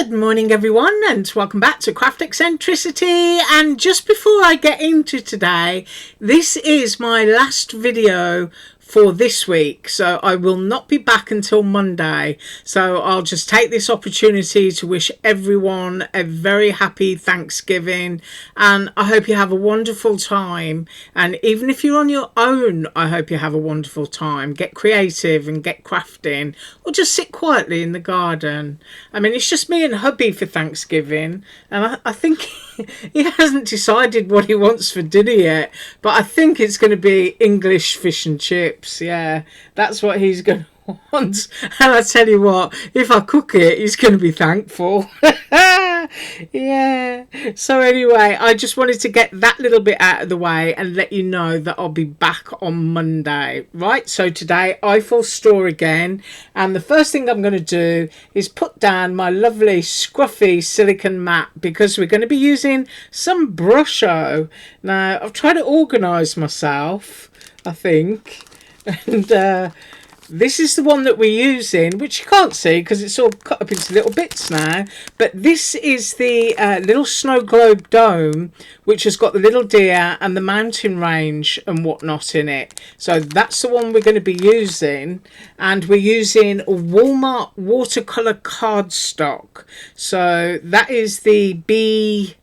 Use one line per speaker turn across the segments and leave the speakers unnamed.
Good morning everyone, and welcome back to Craft Eccentricity. And just before I get into today, this is my last video for this week, so I will not be back until Monday. So I'll just take this opportunity to wish everyone a very happy Thanksgiving, and I hope you have a wonderful time. And even if you're on your own, I hope you have a wonderful time. Get creative and get crafting, or just sit quietly in the garden. I mean, it's just me and hubby for Thanksgiving, and I think he hasn't decided what he wants for dinner yet, but I think it's going to be English fish and chips. Yeah, that's what he's going to want. And I tell you what, if I cook it, he's going to be thankful. Yeah. So anyway, I just wanted to get that little bit out of the way and let you know that I'll be back on Monday. Right, so today, Eiffel store again. And the first thing I'm going to do is put down my lovely scruffy silicone mat, because we're going to be using some Brusho. Now, I've tried to organise myself, I think. And this is the one that we're using, which you can't see because it's all cut up into little bits now. But this is the little snow globe dome, which has got the little deer and the mountain range and whatnot in it. So that's the one we're going to be using. And we're using Walmart watercolour cardstock. So that is the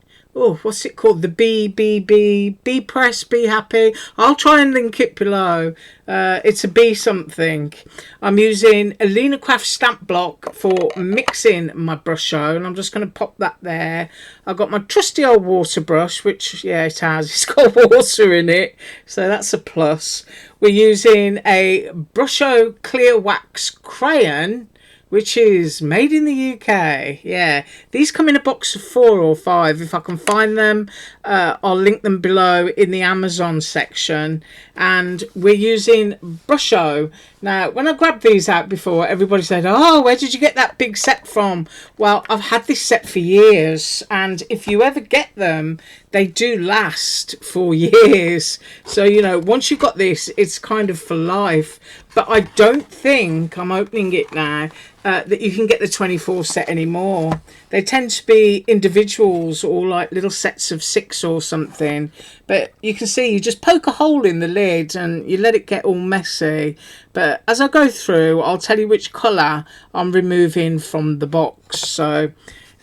what's it called? The B Press, Be Happy. I'll try and link it below. It's a B something. I'm using a Lena Craft stamp block for mixing my Brusho, and I'm just going to pop that there. I've got my trusty old water brush, which, yeah, it has. It's got water in it, so that's a plus. We're using a Brusho clear wax crayon, which is made in the UK. Yeah, these come in a box of 4 or 5. If I can find them, I'll link them below in the Amazon section. And we're using Brusho. Now, when I grabbed these out before, everybody said, "Oh, where did you get that big set from?" Well, I've had this set for years, and if you ever get them, they do last for years. So, you know, once you've got this, it's kind of for life. But I don't think, I'm opening it now, that you can get the 24 set anymore. They tend to be individuals or like little sets of 6 or something. But you can see, you just poke a hole in the lid and you let it get all messy. But as I go through, I'll tell you which colour I'm removing from the box. So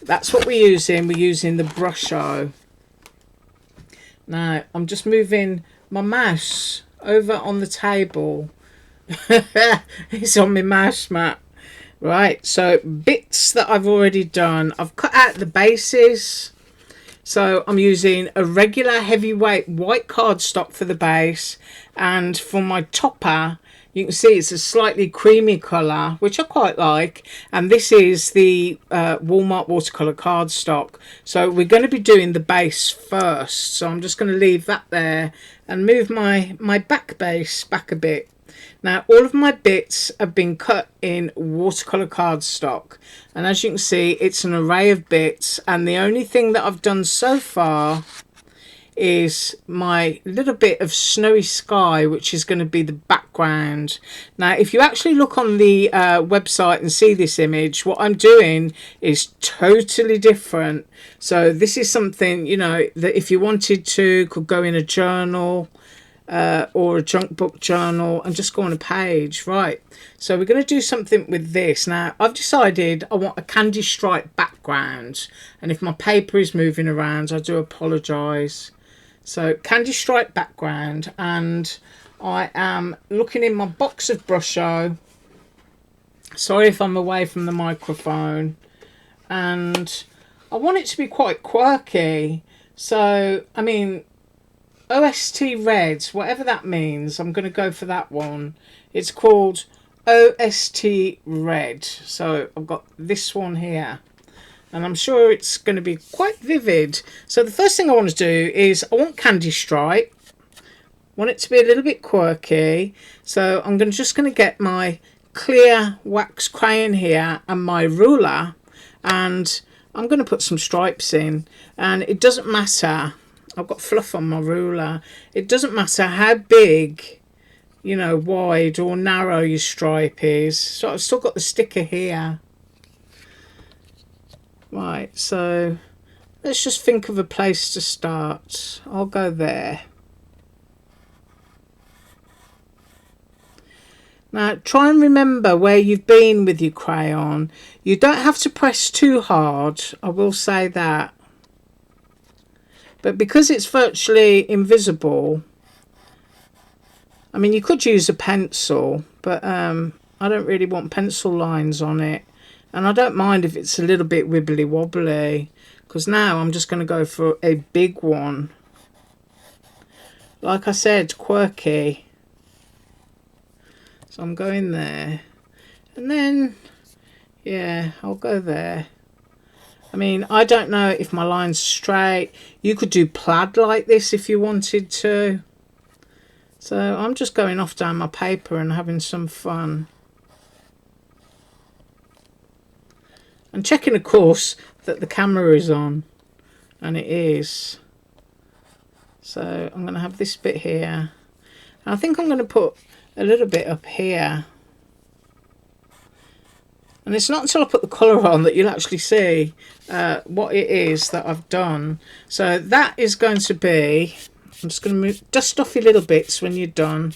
that's what we're using. We're using the Brusho. Now, I'm just moving my mouse over on the table. It's on my mouse mat. Right, so bits that I've already done. I've cut out the bases. So I'm using a regular heavyweight white cardstock for the base. And for my topper, you can see it's a slightly creamy colour, which I quite like. And this is the Walmart watercolour cardstock. So we're going to be doing the base first. So I'm just going to leave that there and move my back base back a bit. Now, all of my bits have been cut in watercolour cardstock. And as you can see, it's an array of bits. And the only thing that I've done so far is my little bit of snowy sky, which is going to be the background. Now, if you actually look on the website and see this image, what I'm doing is totally different. So this is something, you know, that if you wanted to, could go in a journal, or a junk book journal, and just go on a page. Right, so we're going to do something with this. Now, I've decided I want a candy stripe background, and if my paper is moving around, I do apologise. So candy stripe background, and I am looking in my box of Brusho. Sorry if I'm away from the microphone. And I want it to be quite quirky. So, I mean, OST Red, whatever that means, I'm going to go for that one. It's called OST Red. So I've got this one here, and I'm sure it's going to be quite vivid. So the first thing I want to do is I want candy stripe. I want it to be a little bit quirky. So I'm just going to get my clear wax crayon here and my ruler, and I'm going to put some stripes in. And it doesn't matter, I've got fluff on my ruler, it doesn't matter how big, you know, wide or narrow your stripe is. So I've still got the sticker here. Right, so let's just think of a place to start. I'll go there. Now try and remember where you've been with your crayon. You don't have to press too hard, I will say that. But because it's virtually invisible, I mean, you could use a pencil, but I don't really want pencil lines on it. And I don't mind if it's a little bit wibbly wobbly, because now I'm just going to go for a big one. Like I said, quirky. So I'm going there. And then, yeah, I'll go there. I mean, I don't know if my line's straight. You could do plaid like this if you wanted to. So I'm just going off down my paper and having some fun. And checking, of course, that the camera is on. And it is. So I'm going to have this bit here. And I think I'm going to put a little bit up here. And it's not until I put the colour on that you'll actually see what it is that I've done. So that is going to be... I'm just going to dust off your little bits when you're done.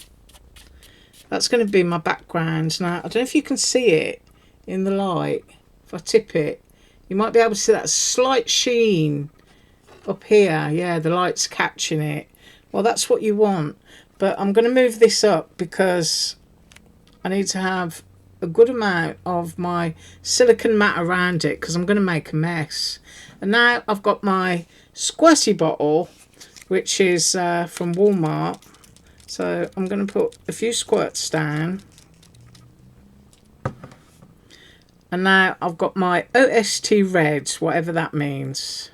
That's going to be my background. Now, I don't know if you can see it in the light. If I tip it, you might be able to see that slight sheen up here. Yeah, the light's catching it. Well, that's what you want. But I'm going to move this up because I need to have a good amount of my silicone mat around it because I'm going to make a mess. And now I've got my squirty bottle, which is from Walmart. So I'm going to put a few squirts down. And now I've got my OST red, whatever that means.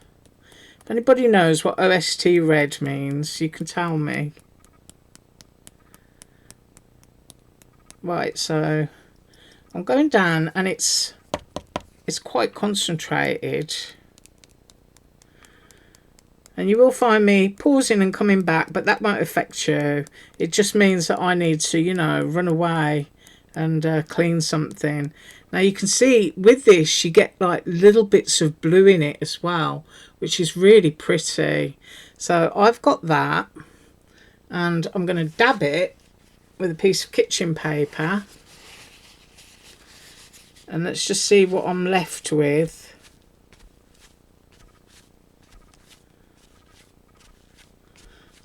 If anybody knows what OST red means, you can tell me. Right, so I'm going down and it's quite concentrated. And you will find me pausing and coming back, but that won't affect you. It just means that I need to, you know, run away and clean something. Now you can see with this you get like little bits of blue in it as well, which is really pretty. So I've got that, and I'm going to dab it with a piece of kitchen paper. And let's just see what I'm left with.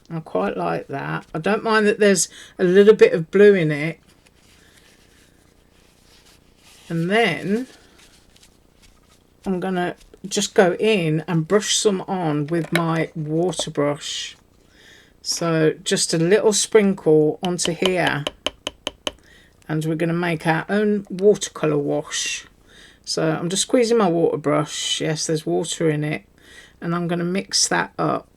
I quite like that. I don't mind that there's a little bit of blue in it. And then I'm going to just go in and brush some on with my water brush. So just a little sprinkle onto here. And we're going to make our own watercolour wash. So I'm just squeezing my water brush. Yes, there's water in it. And I'm going to mix that up.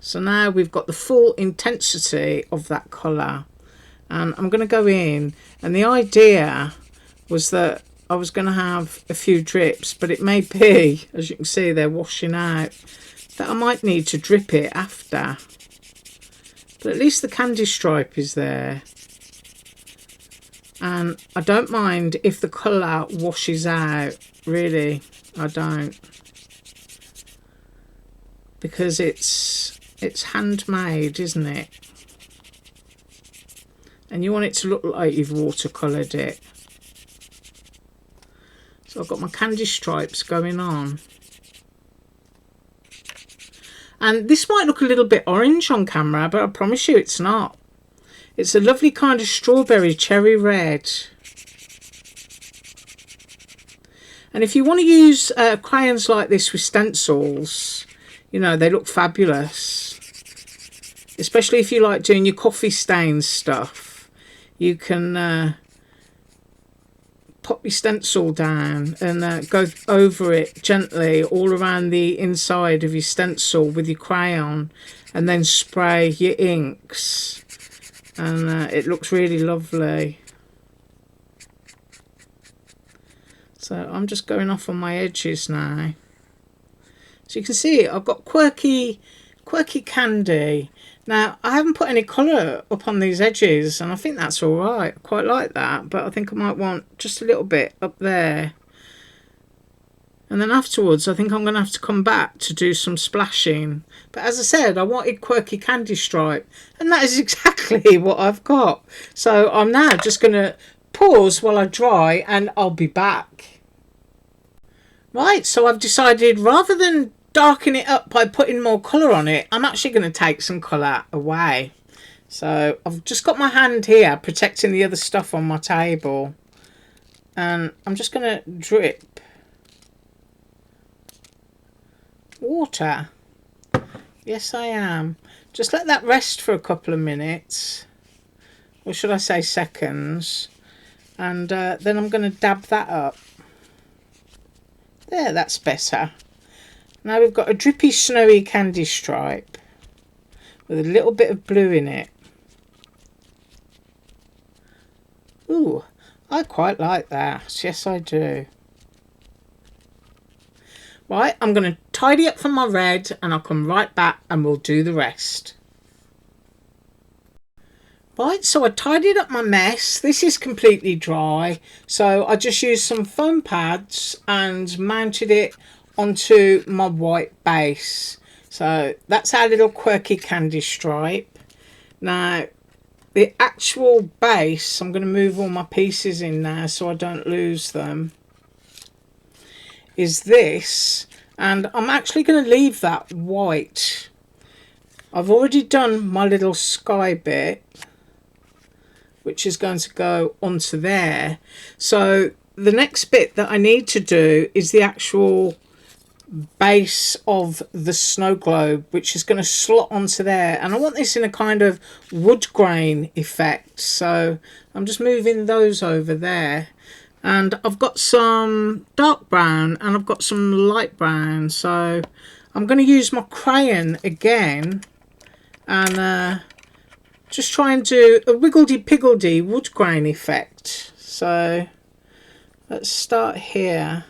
So now we've got the full intensity of that colour. And I'm going to go in. And the idea was that I was going to have a few drips. But it may be, as you can see, they're washing out, that I might need to drip it after. But at least the candy stripe is there. And I don't mind if the colour washes out. Really, I don't. Because it's handmade, isn't it? And you want it to look like you've watercoloured it. So I've got my candy stripes going on. And this might look a little bit orange on camera, but I promise you it's not. It's a lovely kind of strawberry cherry red. And if you want to use crayons like this with stencils, you know, they look fabulous. Especially if you like doing your coffee stains stuff. You can pop your stencil down and go over it gently all around the inside of your stencil with your crayon, and then spray your inks, and it looks really lovely. So I'm just going off on my edges now. So you can see I've got quirky candy. Now, I haven't put any colour up on these edges, and I think that's alright. I quite like that, but I think I might want just a little bit up there. And then afterwards, I think I'm going to have to come back to do some splashing. But as I said, I wanted quirky candy stripe, and that is exactly what I've got. So I'm now just going to pause while I dry, and I'll be back. Right, so I've decided rather than darken it up by putting more colour on it, I'm actually going to take some colour away. So I've just got my hand here protecting the other stuff on my table, and I'm just going to drip water. Yes, I am. Just let that rest for a couple of minutes, or should I say seconds, and then I'm going to dab that up. There, that's better. Now we've got a drippy snowy candy stripe with a little bit of blue in it. Ooh, I quite like that. Yes, I do. Right, I'm going to tidy up for my red, and I'll come right back and we'll do the rest. Right, so I tidied up my mess. This is completely dry, so I just used some foam pads and mounted it onto my white base. So that's our little quirky candy stripe. Now, the actual base, I'm going to move all my pieces in there so I don't lose them, is this, and I'm actually going to leave that white. I've already done my little sky bit, which is going to go onto there. So the next bit that I need to do is the actual base of the snow globe, which is going to slot onto there, and I want this in a kind of wood grain effect, so I'm just moving those over there. And I've got some dark brown and I've got some light brown, so I'm going to use my crayon again and just try and do a wiggledy-piggledy wood grain effect. So let's start here.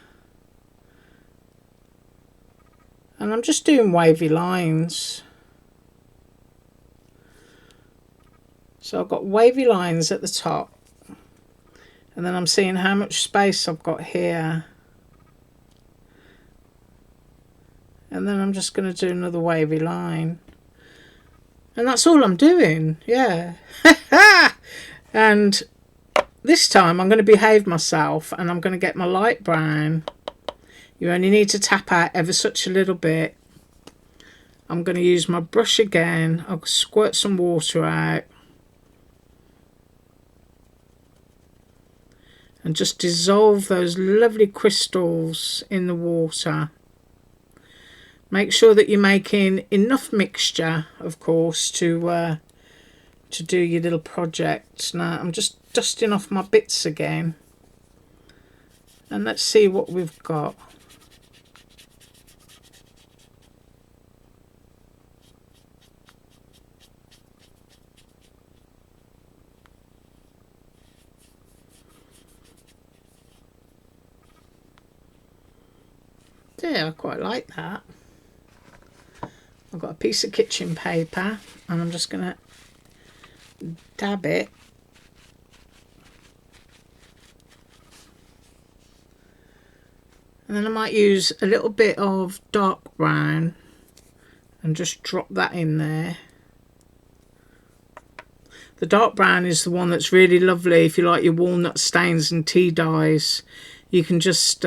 And I'm just doing wavy lines. So I've got wavy lines at the top. And then I'm seeing how much space I've got here. And then I'm just going to do another wavy line. And that's all I'm doing. Yeah. And this time I'm going to behave myself, and I'm going to get my light brown. You only need to tap out ever such a little bit. I'm going to use my brush again. I'll squirt some water out. And just dissolve those lovely crystals in the water. Make sure that you're making enough mixture, of course, to do your little project. Now I'm just dusting off my bits again. And let's see what we've got. Yeah, I quite like that. I've got a piece of kitchen paper and I'm just going to dab it. And then I might use a little bit of dark brown and just drop that in there. The dark brown is the one that's really lovely if you like your walnut stains and tea dyes. You can just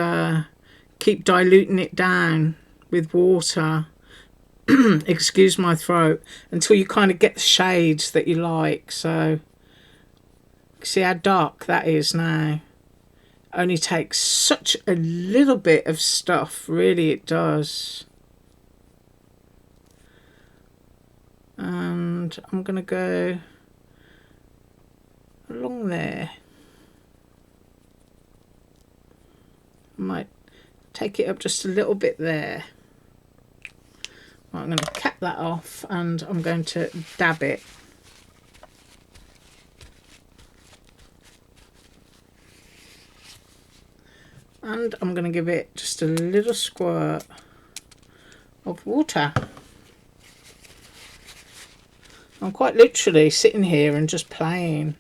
keep diluting it down with water, excuse my throat, until you kind of get the shades that you like. So see how dark that is now. Only takes such a little bit of stuff, really it does. And I'm going to go along there. I might take it up just a little bit there. Right, I'm going to cap that off and I'm going to dab it. And I'm going to give it just a little squirt of water. I'm quite literally sitting here and just playing.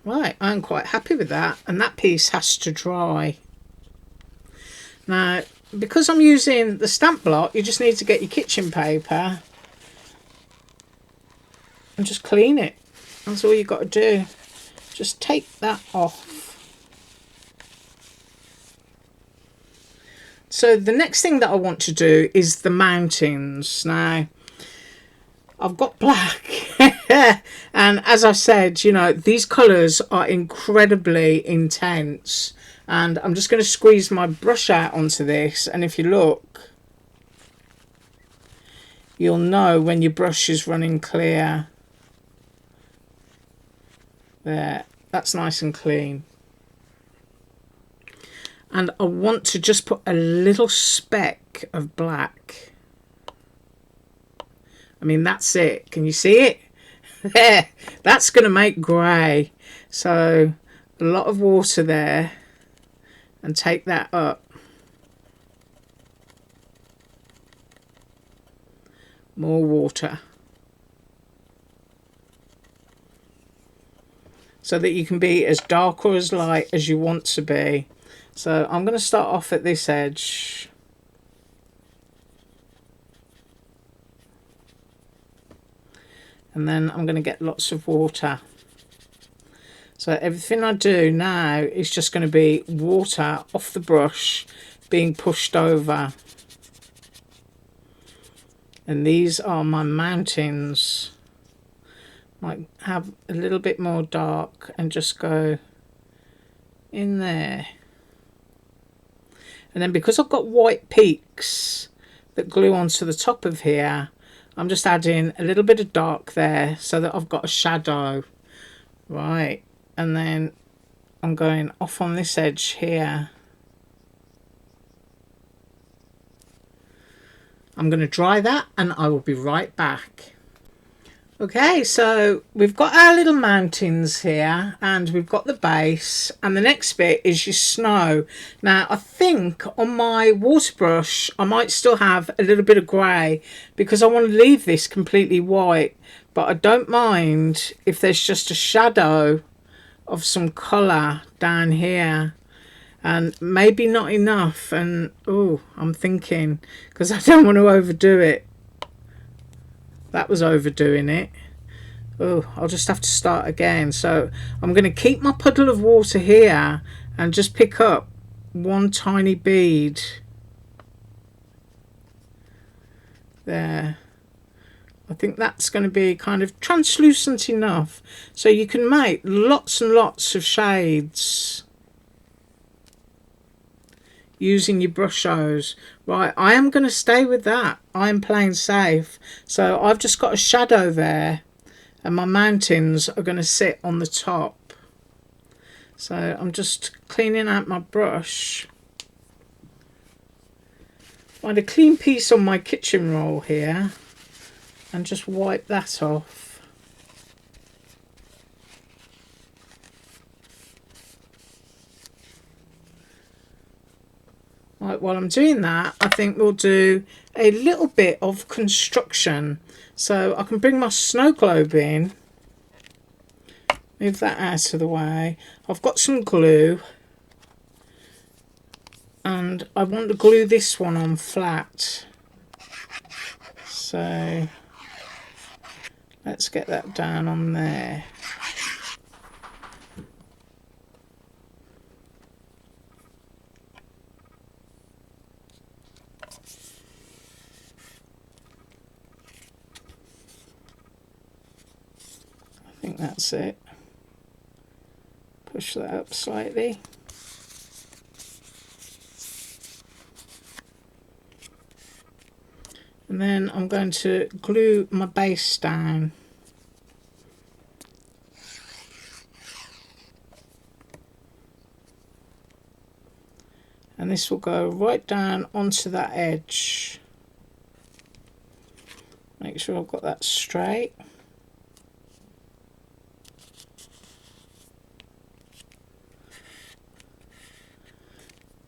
Right, I'm quite happy with that, and that piece has to dry. Now, because I'm using the stamp block, you just need to get your kitchen paper and just clean it. That's all you got to do. Just take that off. So the next thing that I want to do is the mountains. Now, I've got black. And as I said, you know, these colours are incredibly intense. And I'm just going to squeeze my brush out onto this. And if you look, you'll know when your brush is running clear. There, that's nice and clean. And I want to just put a little speck of black. I mean, that's it. Can you see it? There. That's going to make grey. So a lot of water there. And take that up. More water. So that you can be as dark or as light as you want to be. So I'm going to start off at this edge. And then I'm going to get lots of water. So everything I do now is just going to be water off the brush being pushed over. And these are my mountains. Might have a little bit more dark and just go in there. And then because I've got white peaks that glue onto the top of here, I'm just adding a little bit of dark there so that I've got a shadow. Right, and then I'm going off on this edge here. I'm going to dry that and I will be right back. Okay, so we've got our little mountains here and we've got the base, and the next bit is your snow. Now I think on my water brush I might still have a little bit of grey because I want to leave this completely white, but I don't mind if there's just a shadow of some colour down here, and maybe not enough. And oh, I'm thinking, because I don't want to overdo it. That was overdoing it. Oh, I'll just have to start again. So I'm going to keep my puddle of water here and just pick up one tiny bead. There. I think that's going to be kind of translucent enough so you can make lots and lots of shades using your brush hose. Right, I am going to stay with that. I am playing safe. So I've just got a shadow there and my mountains are going to sit on the top. So I'm just cleaning out my brush. Find a clean piece on my kitchen roll here and just wipe that off. Right, while I'm doing that, I think we'll do a little bit of construction. So I can bring my snow globe in, move that out of the way. I've got some glue and I want to glue this one on flat. So let's get that down on there. I think that's it. Push that up slightly. And then I'm going to glue my base down. And this will go right down onto that edge. Make sure I've got that straight.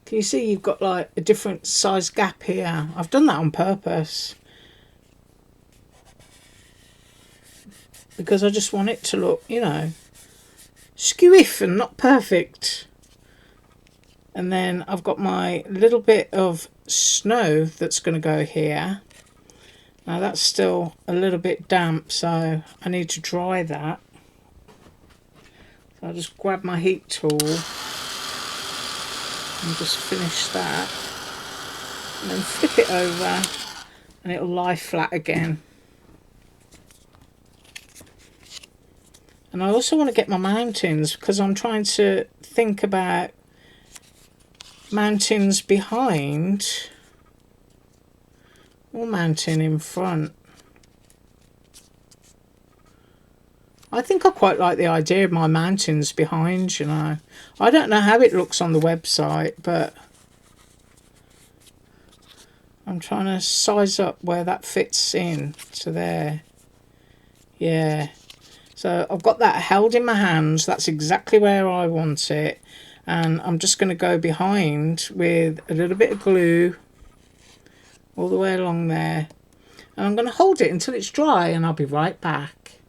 Can you see you've got like a different size gap here? I've done that on purpose because I just want it to look, you know, skewiff and not perfect. And then I've got my little bit of snow that's going to go here. Now that's still a little bit damp, so I need to dry that. So I'll just grab my heat tool and just finish that. And then flip it over and it'll lie flat again. And I also want to get my mountains because I'm trying to think about mountains behind or mountain in front. I think I quite like the idea of my mountains behind, you know. I don't know how it looks on the website, but I'm trying to size up where that fits in to there. Yeah. So I've got that held in my hands. That's exactly where I want it. And I'm just going to go behind with a little bit of glue all the way along there. And I'm going to hold it until it's dry and I'll be right back.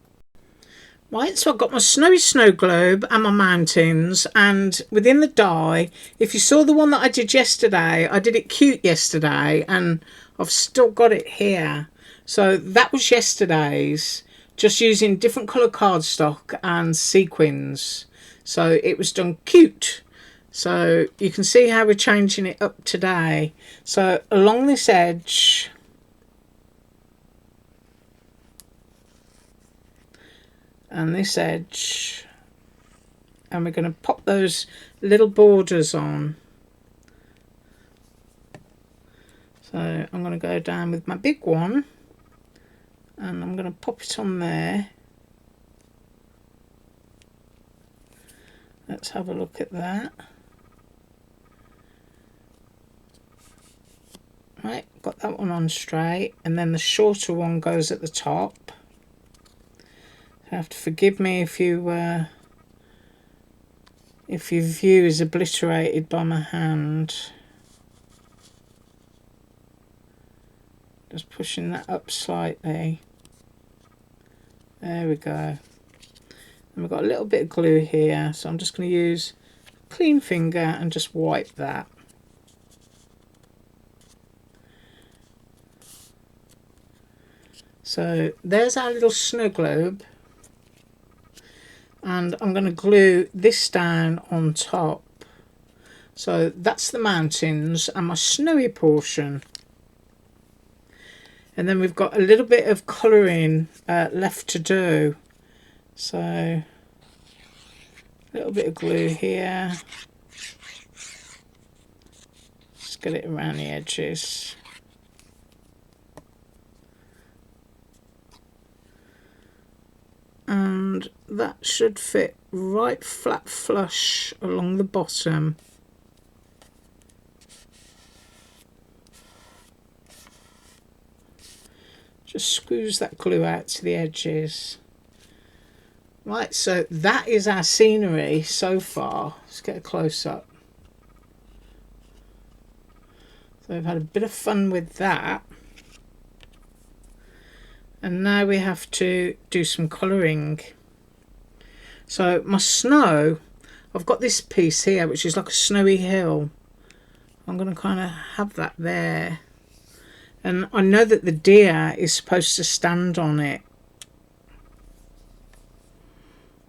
Right, so I've got my snowy snow globe and my mountains, and within the die, if you saw the one that I did yesterday, I did it cute yesterday and I've still got it here. So that was yesterday's, just using different colour cardstock and sequins. So it was done cute. So you can see how we're changing it up today. So along this edge, and this edge, and we're going to pop those little borders on. So I'm going to go down with my big one and I'm going to pop it on there. Let's have a look at that. Right, got that one on straight, and then the shorter one goes at the top. You have to forgive me if your view is obliterated by my hand. Just pushing that up slightly. There we go. And we've got a little bit of glue here, so I'm just going to use a clean finger and just wipe that. So there's our little snow globe. And I'm going to glue this down on top. So that's the mountains and my snowy portion. And then we've got a little bit of colouring left to do. So a little bit of glue here. Just get it around the edges. And that should fit right flat flush along the bottom. Just squeeze that glue out to the edges. Right, so that is our scenery so far. Let's get a close-up. So we've had a bit of fun with that. And now we have to do some colouring. So my snow, I've got this piece here which is like a snowy hill. I'm going to kind of have that there. And I know that the deer is supposed to stand on it.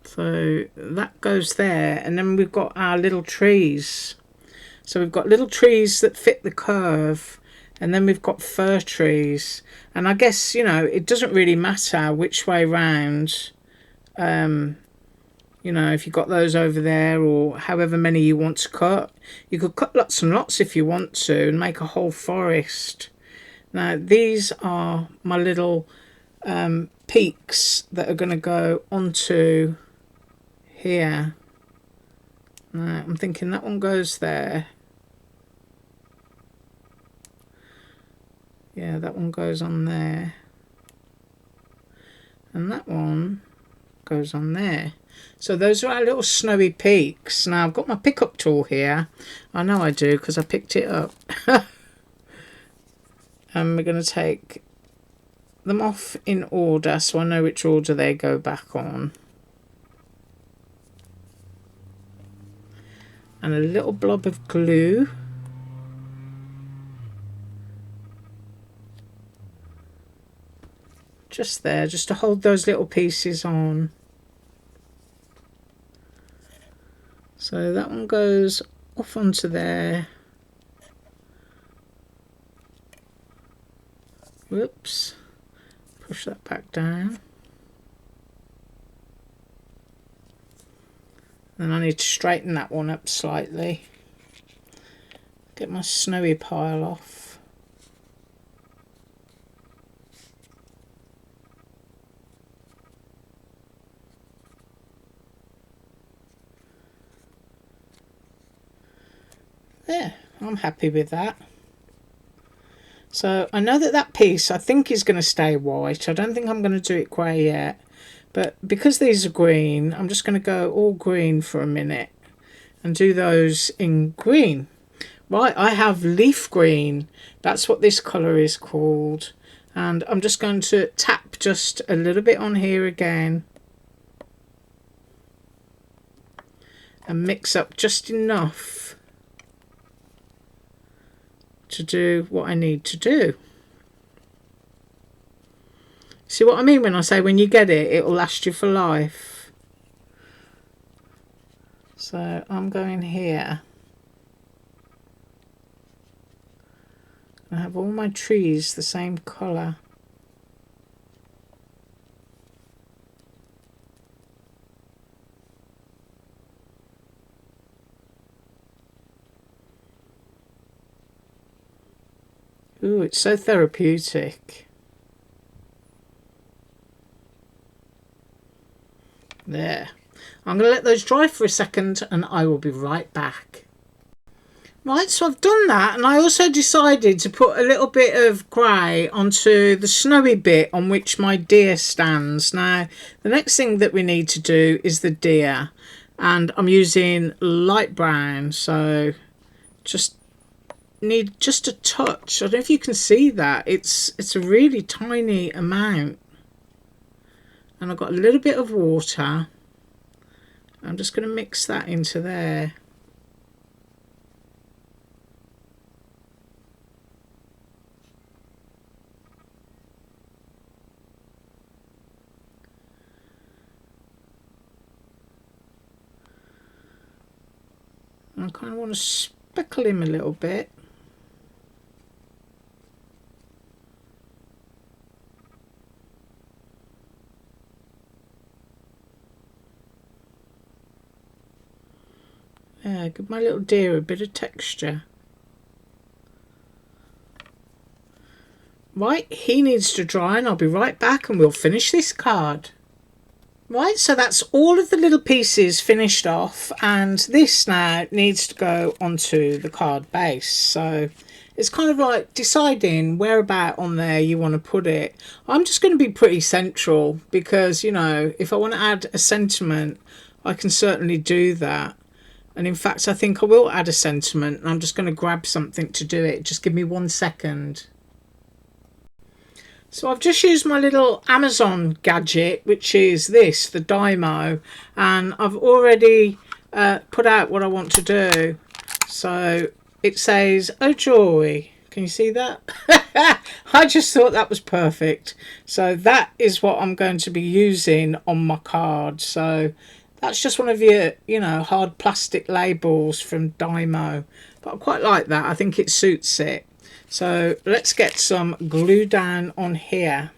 So that goes there. And then we've got our little trees. So we've got little trees that fit the curve. And then we've got fir trees. And I guess, you know, it doesn't really matter which way round. You know, if you've got those over there or however many you want to cut. You could cut lots and lots if you want to and make a whole forest. Now, these are my little peaks that are going to go onto here. Now, I'm thinking that one goes there. Yeah, that one goes on there. And that one goes on there. So those are our little snowy peaks. Now I've got my pickup tool here. I know I do because I picked it up. And we're going to take them off in order so I know which order they go back on. And a little blob of glue. Just there, just to hold those little pieces on. So that one goes off onto there. Whoops. Push that back down. Then I need to straighten that one up slightly. Get my snowy pile off. There, I'm happy with that. So I know that that piece I think is going to stay white. I don't think I'm going to do it grey yet. But because these are green, I'm just going to go all green for a minute and do those in green. Right, I have leaf green. That's what this colour is called. And I'm just going to tap just a little bit on here again. And mix up just enough to do what I need to do. See what I mean when I say when you get it, it will last you for life. So I'm going here. I have all my trees the same colour. Ooh, it's so therapeutic. There. I'm going to let those dry for a second and I will be right back. Right, so I've done that, and I also decided to put a little bit of grey onto the snowy bit on which my deer stands. Now, the next thing that we need to do is the deer, and I'm using light brown, so just need just a touch. I don't know if you can see that. It's a really tiny amount. And I've got a little bit of water. I'm just going to mix that into there. I kind of want to speckle him a little bit. Yeah, give my little deer a bit of texture. Right, he needs to dry and I'll be right back and we'll finish this card. Right, so that's all of the little pieces finished off, and this now needs to go onto the card base. So it's kind of like deciding where about on there you want to put it. I'm just going to be pretty central because, you know, if I want to add a sentiment, I can certainly do that. And in fact, I think I will add a sentiment, and I'm just going to grab something to do it. Just give me 1 second. So I've just used my little Amazon gadget, which is this, the Dymo, and I've already put out what I want to do. So it says, "Oh joy." Can you see that? I just thought that was perfect. So that is what I'm going to be using on my card. So that's just one of your, you know, hard plastic labels from Dymo. But I quite like that. I think it suits it. So let's get some glue down on here.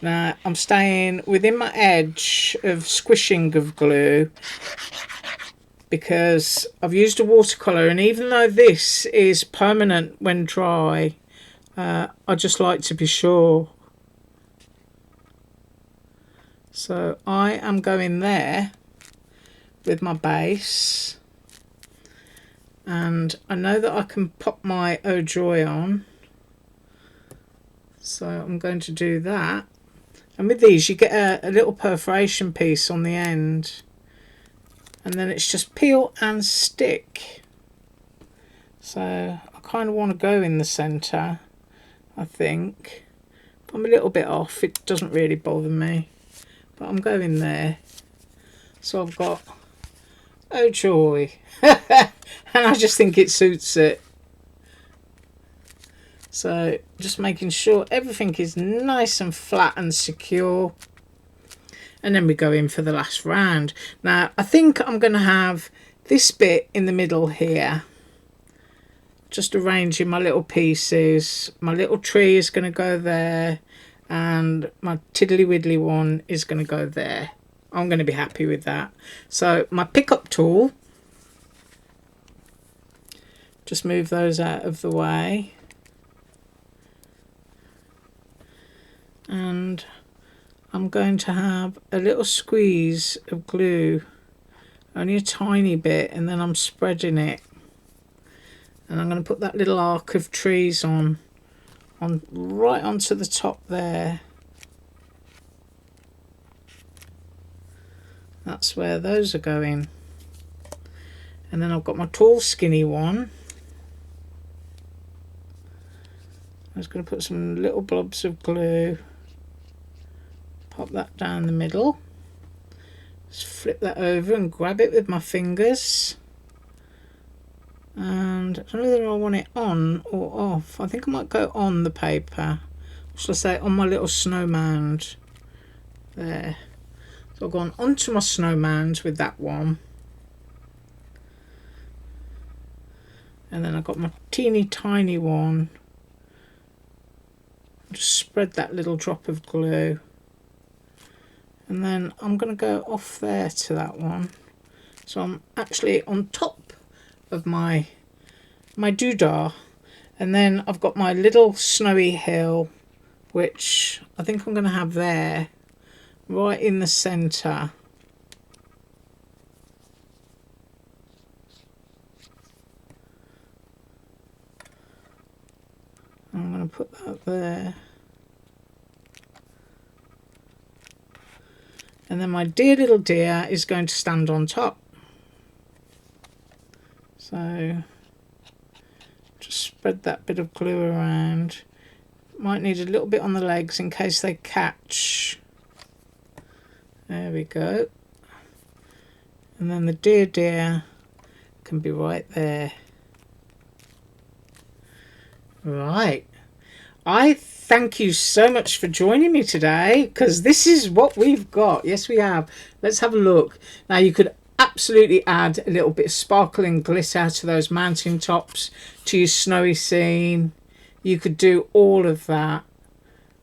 Now I'm staying within my edge of squishing of glue because I've used a watercolour, and even though this is permanent when dry, I just like to be sure. So I am going there with my base. And I know that I can pop my Oh Joy on. So I'm going to do that. And with these you get a little perforation piece on the end, and then it's just peel and stick. So I kind of want to go in the centre, I think. If I'm a little bit off, it doesn't really bother me, but I'm going there. So I've got, oh joy, and I just think it suits it. So just making sure everything is nice and flat and secure. And then we go in for the last round. Now I think I'm going to have this bit in the middle here, just arranging my little pieces. My little tree is going to go there, and my tiddly widdly one is going to go there. I'm going to be happy with that. So my pickup tool, just move those out of the way, and I'm going to have a little squeeze of glue, only a tiny bit, and then I'm spreading it, and I'm going to put that little arc of trees on right onto the top there. That's where those are going. And then I've got my tall skinny one. I'm just going to put some little blobs of glue, pop that down the middle, just flip that over and grab it with my fingers. And I don't know whether I want it on or off. I think I might go on the paper. Shall I say on my little snow mound there. So I've gone onto my snow mound with that one. And then I've got my teeny tiny one. Just spread that little drop of glue. And then I'm going to go off there to that one. So I'm actually on top of my doodah. And then I've got my little snowy hill, which I think I'm going to have there, right in the centre. I'm going to put that there. And then my dear little deer is going to stand on top. So just spread that bit of glue around. Might need a little bit on the legs in case they catch. There we go. And then the deer can be right there. Right. I thank you so much for joining me today, because this is what we've got. Yes, we have. Let's have a look. Now you could absolutely add a little bit of sparkle and glitter to those mountain tops, to your snowy scene. You could do all of that.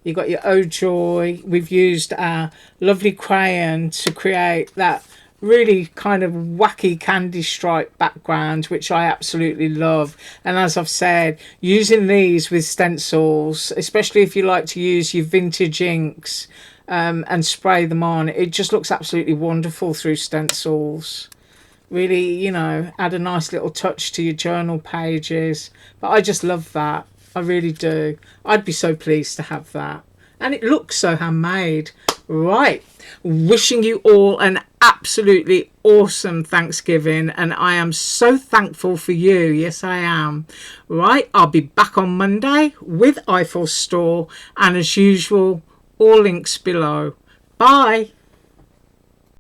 You got your oh joy. We've used our lovely crayon to create that really kind of wacky candy stripe background, which I absolutely love. And as I've said, using these with stencils, especially if you like to use your vintage inks and spray them on, it just looks absolutely wonderful through stencils. Really, you know, add a nice little touch to your journal pages. But I just love that. I really do. I'd be so pleased to have that. And it looks so handmade. Right. Wishing you all an absolutely awesome Thanksgiving. And I am so thankful for you. Yes, I am. Right. I'll be back on Monday with Eiffel Store. And as usual, all links below. Bye.